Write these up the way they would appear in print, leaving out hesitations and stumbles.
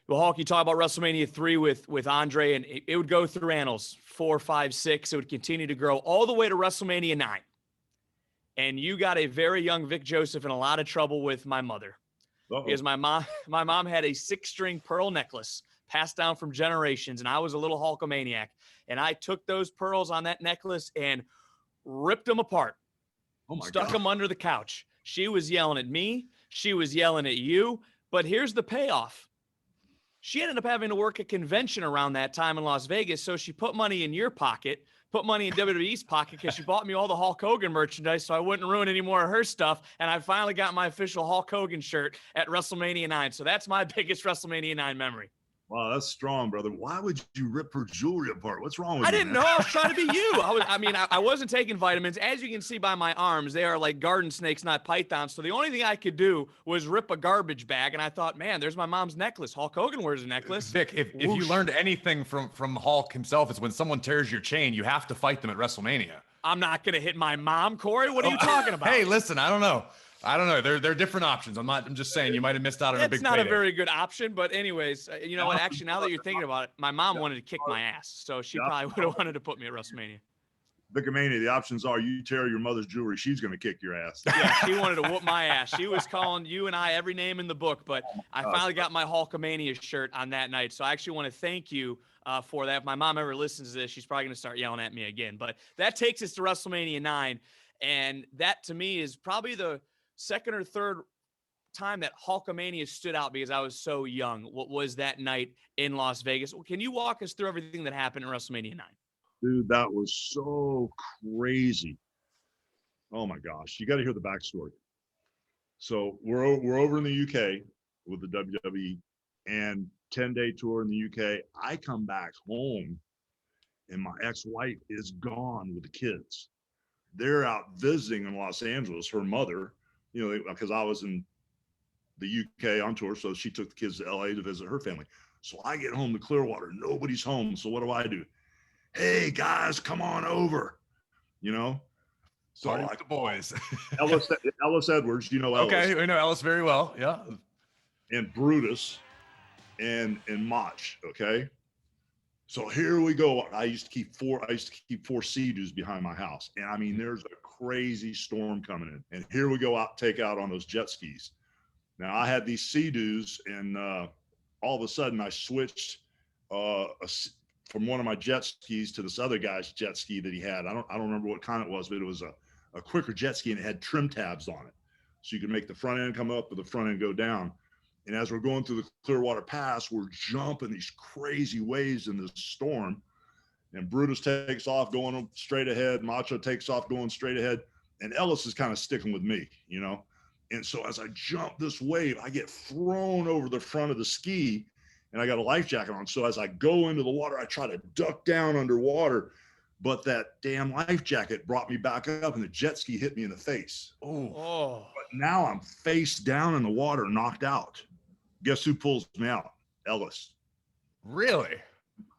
Well, Hulk, you talk about WrestleMania 3 with Andre, and it would go through annals 4, 5, 6. It would continue to grow all the way to WrestleMania 9. And you got a very young Vic Joseph in a lot of trouble with my mother. Because my mom had a 6-string pearl necklace passed down from generations, and I was a little Hulkamaniac. And I took those pearls on that necklace and ripped them apart. Stuck them under the couch. She was yelling at me. She was yelling at you. But here's the payoff. She ended up having to work a convention around that time in Las Vegas, so she put money in your pocket, put money in WWE's pocket, because she bought me all the Hulk Hogan merchandise so I wouldn't ruin any more of her stuff, and I finally got my official Hulk Hogan shirt at WrestleMania 9, so that's my biggest WrestleMania 9 memory. Wow, that's strong, brother. Why would you rip her jewelry apart? What's wrong with you? I didn't know. I was trying to be you. I wasn't taking vitamins. As you can see by my arms, they are like garden snakes, not pythons. So the only thing I could do was rip a garbage bag. And I thought, man, there's my mom's necklace. Hulk Hogan wears a necklace. Vic, if you learned anything from Hulk himself, it's when someone tears your chain, you have to fight them at WrestleMania. I'm not going to hit my mom, Corey. What are you talking about? Hey, listen, I don't know. There are different options. I'm just saying you might have missed out on a big payday. It's not a very good option, but anyways, you know what? Actually, now that you're thinking about it, my mom wanted to kick my ass, so she probably would have wanted to put me at WrestleMania. Vicomania, the options are you tear your mother's jewelry, she's going to kick your ass. Yeah, she wanted to whoop my ass. She was calling you and I every name in the book, but I finally got my Hulkamania shirt on that night, so I actually want to thank you for that. If my mom ever listens to this, she's probably going to start yelling at me again, but that takes us to WrestleMania 9, and that to me is probably the second or third time that Hulkamania stood out because I was so young. What was that night in Las Vegas? Can you walk us through everything that happened in WrestleMania 9? Dude, that was so crazy. Oh my gosh, you got to hear the backstory. So we're over in the UK with the WWE and 10-day tour in the UK. I come back home and my ex-wife is gone with the kids. They're out visiting in Los Angeles, her mother, you know, because I was in the UK on tour, so she took the kids to LA to visit her family. So I get home to Clearwater, nobody's home. So what do? Hey guys, come on over, you know? So Party with the boys. Ellis Edwards, you know Ellis. Okay, we know Ellis very well, yeah. And Brutus and Mach, okay? So here we go. I used to keep 4 Sea-Doos behind my house. And I mean, there's a crazy storm coming in. And here we go take out on those jet skis. Now I had these Sea-Doos and all of a sudden I switched from one of my jet skis to this other guy's jet ski that he had. I don't remember what kind it was, but it was a quicker jet ski and it had trim tabs on it. So you could make the front end come up or the front end go down. And as we're going through the Clearwater Pass, we're jumping these crazy waves in this storm. And Brutus takes off going straight ahead. Macho takes off going straight ahead. And Ellis is kind of sticking with me, you know? And so as I jump this wave, I get thrown over the front of the ski and I got a life jacket on. So as I go into the water, I try to duck down underwater, but that damn life jacket brought me back up and the jet ski hit me in the face. Oh. But now I'm face down in the water, knocked out. Guess who pulls me out? Ellis. Really?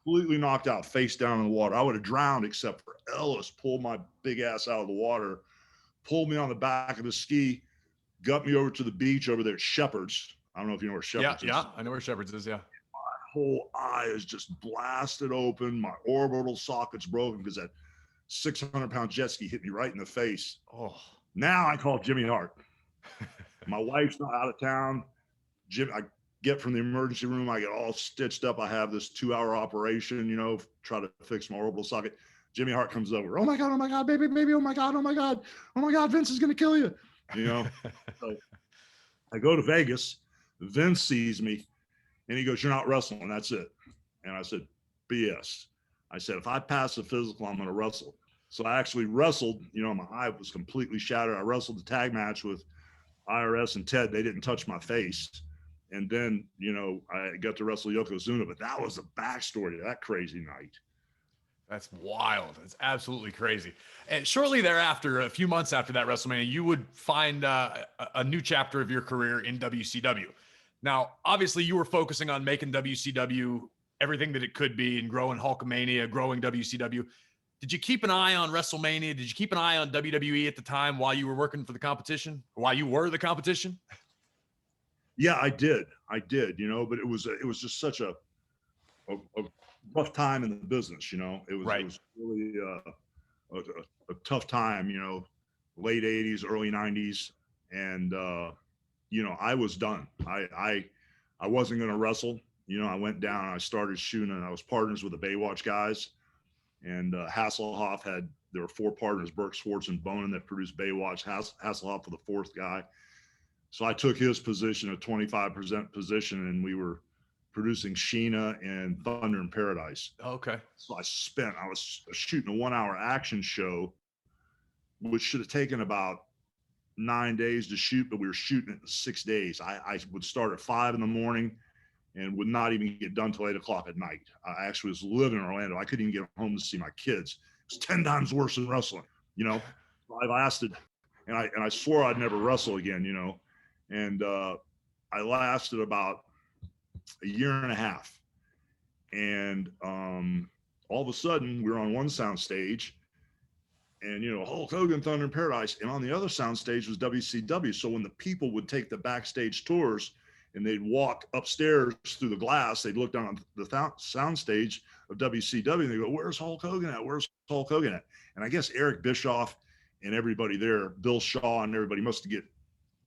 Completely knocked out, face down in the water. I would have drowned except for Ellis pulled my big ass out of the water, pulled me on the back of the ski, got me over to the beach over there at Shepherd's. I don't know if you know where Shepherd's is. Yeah, I know where Shepherd's is, yeah. My whole eye is just blasted open. My orbital socket's broken because that 600-pound jet ski hit me right in the face. Oh. Now I call Jimmy Hart. My wife's not out of town. I get from the emergency room. I get all stitched up. I have this 2-hour operation, you know, try to fix my orbital socket. Jimmy Hart comes over. Oh my God, baby, oh my God, Vince is going to kill you. You know, so I go to Vegas. Vince sees me and he goes, "You're not wrestling. That's it." And I said, "BS." I said, "If I pass the physical, I'm going to wrestle." So I actually wrestled, you know, my eye was completely shattered. I wrestled the tag match with IRS and Ted. They didn't touch my face. And then, you know, I got to wrestle Yokozuna, but that was the backstory to that crazy night. That's wild. That's absolutely crazy. And shortly thereafter, a few months after that WrestleMania, you would find a new chapter of your career in WCW. Now, obviously, you were focusing on making WCW everything that it could be and growing Hulkamania, growing WCW. Did you keep an eye on WrestleMania? Did you keep an eye on WWE at the time while you were working for the competition? Or while you were the competition? Yeah, I did. I did, but it was just such a rough time in the business. Right. It was really a tough time. Late '80s, early '90s, and I was done. I wasn't going to wrestle. I went down. I started shooting, and I was partners with the Baywatch guys. And Hasselhoff there were 4 partners, Burke, Schwartz, and Bonin, that produced Baywatch. Hasselhoff was the 4th guy. So I took his position, a 25% position, and we were producing Sheena and Thunder in Paradise. Okay. So I was shooting a 1-hour action show, which should have taken about 9 days to shoot, but we were shooting it in 6 days. I would start at 5 in the morning and would not even get done till 8 o'clock at night. I actually was living in Orlando. I couldn't even get home to see my kids. It was 10 times worse than wrestling. I lasted, and I swore I'd never wrestle again, and I lasted about a year and a half. And all of a sudden we were on one sound stage, and Hulk Hogan, Thunder in Paradise, and on the other sound stage was WCW. So when the people would take the backstage tours and they'd walk upstairs through the glass, they'd look down on the sound stage of WCW and they go, "Where's Hulk Hogan at? Where's Hulk Hogan at?" And I guess Eric Bischoff and everybody there, Bill Shaw and everybody, must get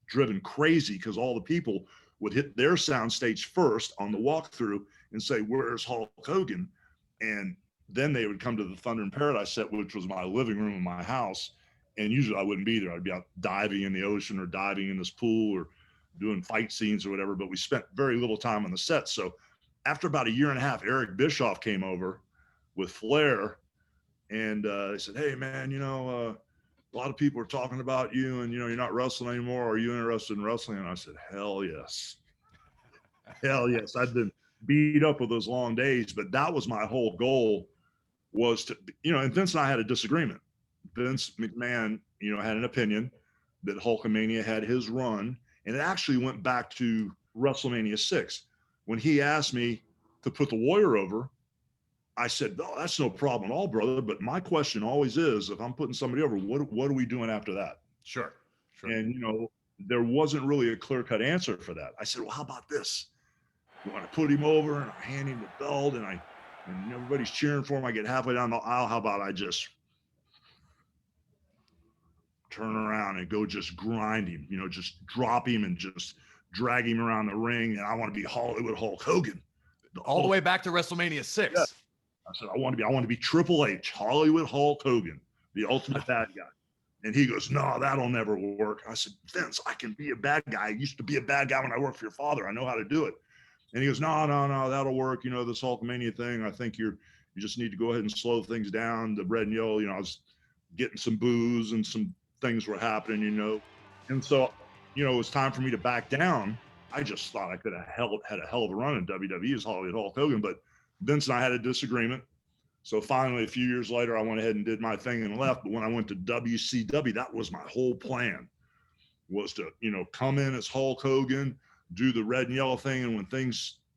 driven crazy because all the people would hit their sound stage first on the walkthrough and say, "Where's Hulk Hogan?" And then they would come to the Thunder in Paradise set, which was my living room in my house. And usually I wouldn't be there. I'd be out diving in the ocean or diving in this pool or doing fight scenes or whatever, but we spent very little time on the set. So after about a year and a half, Eric Bischoff came over with Flair, and they said, "Hey man, a lot of people are talking about you, and you're not wrestling anymore. Are you interested in wrestling?" And I said, "Hell yes. Hell yes." I'd been beat up with those long days, but that was my whole goal, was to, and Vince and I had a disagreement. Vince McMahon, had an opinion that Hulkamania had his run, and it actually went back to WrestleMania 6. When he asked me to put the Warrior over, I said, "No, that's no problem at all, brother. But my question always is, if I'm putting somebody over, what are we doing after that?" Sure. And, there wasn't really a clear-cut answer for that. I said, "Well, how about this? When I put him over and I hand him the belt and everybody's cheering for him, I get halfway down the aisle, how about I just turn around and go just grind him, just drop him and just drag him around the ring, and I want to be Hollywood Hulk Hogan." All the way back to WrestleMania 6. Yeah. I said, I want to be Triple H, Hollywood Hulk Hogan, the ultimate bad guy. And he goes, "No, that'll never work." I said, "Vince, I can be a bad guy. I used to be a bad guy when I worked for your father. I know how to do it." And he goes, No, that'll work. This Hulkamania thing, I think you just need to go ahead and slow things down. The red and yellow, I was getting some booze and some things were happening, And so, it was time for me to back down. I just thought I could have had a hell of a run in WWE as Hollywood Hulk Hogan, but Vince and I had a disagreement. So finally, a few years later, I went ahead and did my thing and left. But when I went to WCW, that was my whole plan, was to, come in as Hulk Hogan, do the red and yellow thing. And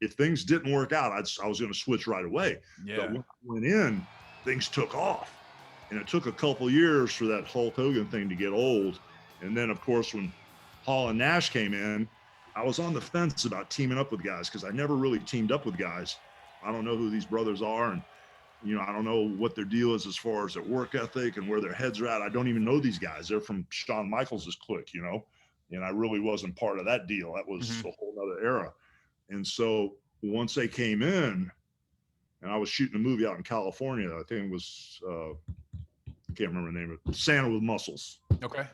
if things didn't work out, I was going to switch right away. Yeah. But when I went in, things took off. And it took a couple years for that Hulk Hogan thing to get old. And then, of course, when Hall and Nash came in, I was on the fence about teaming up with guys because I never really teamed up with guys. I don't know who these brothers are, and I don't know what their deal is as far as their work ethic and where their heads are at. I don't even know these guys. They're from Shawn Michaels' clique, and I really wasn't part of that deal. That was a whole other era. And so once they came in, and I was shooting a movie out in California, I think it was, I can't remember the name of it, Santa with Muscles. Okay.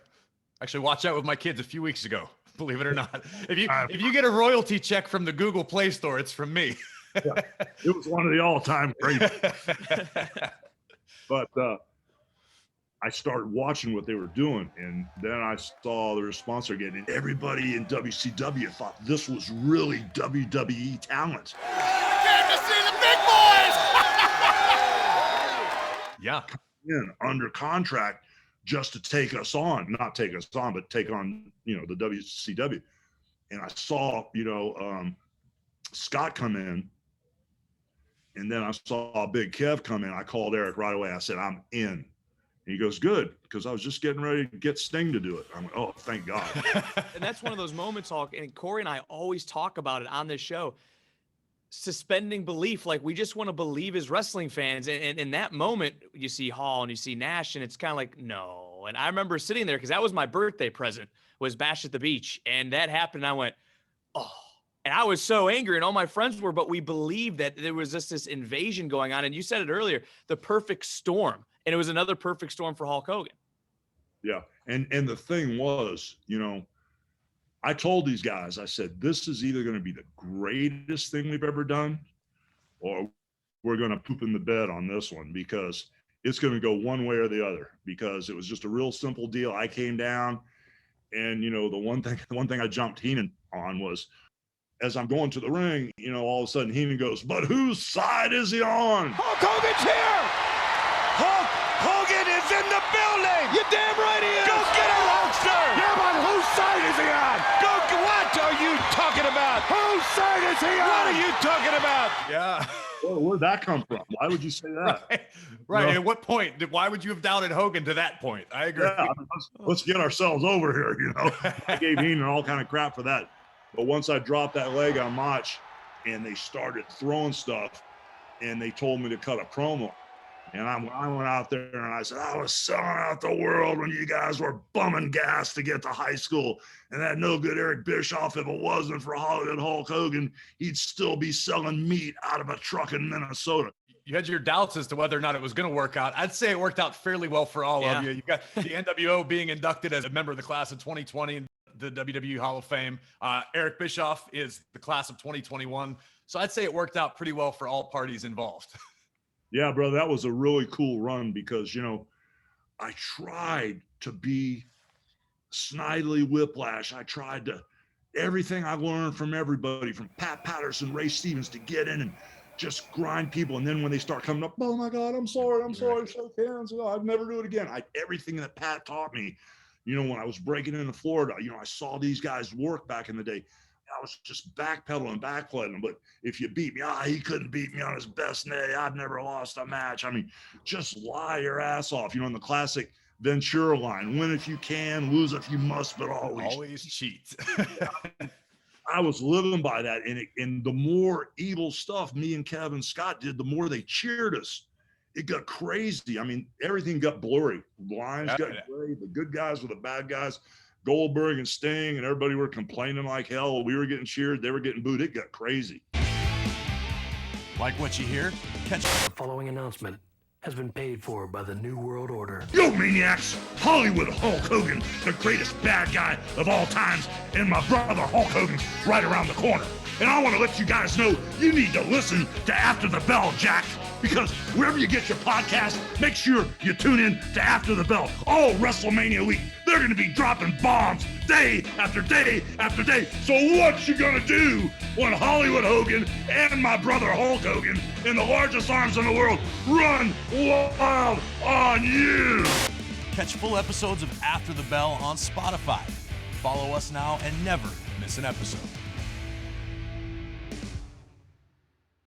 Actually, watched that with my kids a few weeks ago. Believe it or not. If you get a royalty check from the Google Play Store, it's from me. Yeah, it was one of the all-time great. But I started watching what they were doing, and then I saw the response they're getting. And everybody in WCW thought this was really WWE talent. Came to see the big boys. Yeah. In under contract just to take us on, not take us on, but take on, the WCW. And I saw, Scott come in, and then I saw Big Kev come in. I called Eric right away. I said, "I'm in." And he goes, good, because I was just getting ready to get Sting to do it. I'm like, oh, thank God. And that's one of those moments, Hulk, and Corey and I always talk about it on this show, suspending belief. Like, we just want to believe as wrestling fans. And in that moment, you see Hall and you see Nash, and it's kind of like, no. And I remember sitting there, because that was my birthday present, was Bash at the Beach. And that happened, and I went, oh. And I was so angry, and all my friends were, but we believed that there was just this invasion going on. And you said it earlier, the perfect storm. And it was another perfect storm for Hulk Hogan. Yeah. And the thing was, you know, I told these guys, I said, this is either going to be the greatest thing we've ever done, or we're going to poop in the bed on this one, because it's going to go one way or the other, because it was just a real simple deal. I came down, and, you know, the one thing I jumped Heenan on was, as I'm going to the ring, you know, all of a sudden Heenan goes, but whose side is he on? Hulk Hogan's here! Hulk Hogan is in the building! You damn right he is! Go get him, Hulkster! Yeah, but whose side is he on? What are you talking about? Whose side is he on? What are you talking about? Yeah. Where'd that come from? Why would you say that? Right. You know? At what point? Why would you have doubted Hogan to that point? I agree. Yeah, I mean, let's get ourselves over here, you know. I gave Heenan all kind of crap for that. But once I dropped that leg on Mach, and they started throwing stuff, and they told me to cut a promo. And I went out there and I said, I was selling out the world when you guys were bumming gas to get to high school. And that no good Eric Bischoff, if it wasn't for Hollywood Hulk Hogan, he'd still be selling meat out of a truck in Minnesota. You had your doubts as to whether or not it was going to work out. I'd say it worked out fairly well for all of you. You got the NWO being inducted as a member of the class of 2020 in the WWE Hall of Fame. Eric Bischoff is the class of 2021. So I'd say it worked out pretty well for all parties involved. Yeah, brother, that was a really cool run, because, you know, I tried to be Snidely Whiplash. I tried to, everything I learned from everybody, from Pat Patterson, Ray Stevens, to get in and just grind people. And then when they start coming up, oh my God, I'm sorry, shake hands. Oh, I'd never do it again. Everything that Pat taught me, you know, when I was breaking into Florida, you know, I saw these guys work back in the day. I was just backpedaling, backpedaling. But if you beat me, he couldn't beat me on his best day. I've never lost a match. I mean, just lie your ass off. You know, in the classic Ventura line, win if you can, lose if you must, but always cheat. I was living by that. And the more evil stuff me and Kevin Scott did, the more they cheered us. It got crazy. I mean, everything got blurry. The lines got gray. The good guys were the bad guys. Goldberg and Sting and everybody were complaining like hell. We were getting cheered. They were getting booed. It got crazy. Like what you hear? Catch the following announcement has been paid for by the New World Order. Yo, maniacs! Hollywood Hulk Hogan, the greatest bad guy of all times, and my brother Hulk Hogan's right around the corner. And I want to let you guys know you need to listen to After the Bell, Jack. Because wherever you get your podcast, make sure you tune in to After the Bell. All WrestleMania week, they're going to be dropping bombs day after day after day. So what you going to do when Hollywood Hogan and my brother Hulk Hogan in the largest arms in the world run wild on you? Catch full episodes of After the Bell on Spotify. Follow us now and never miss an episode.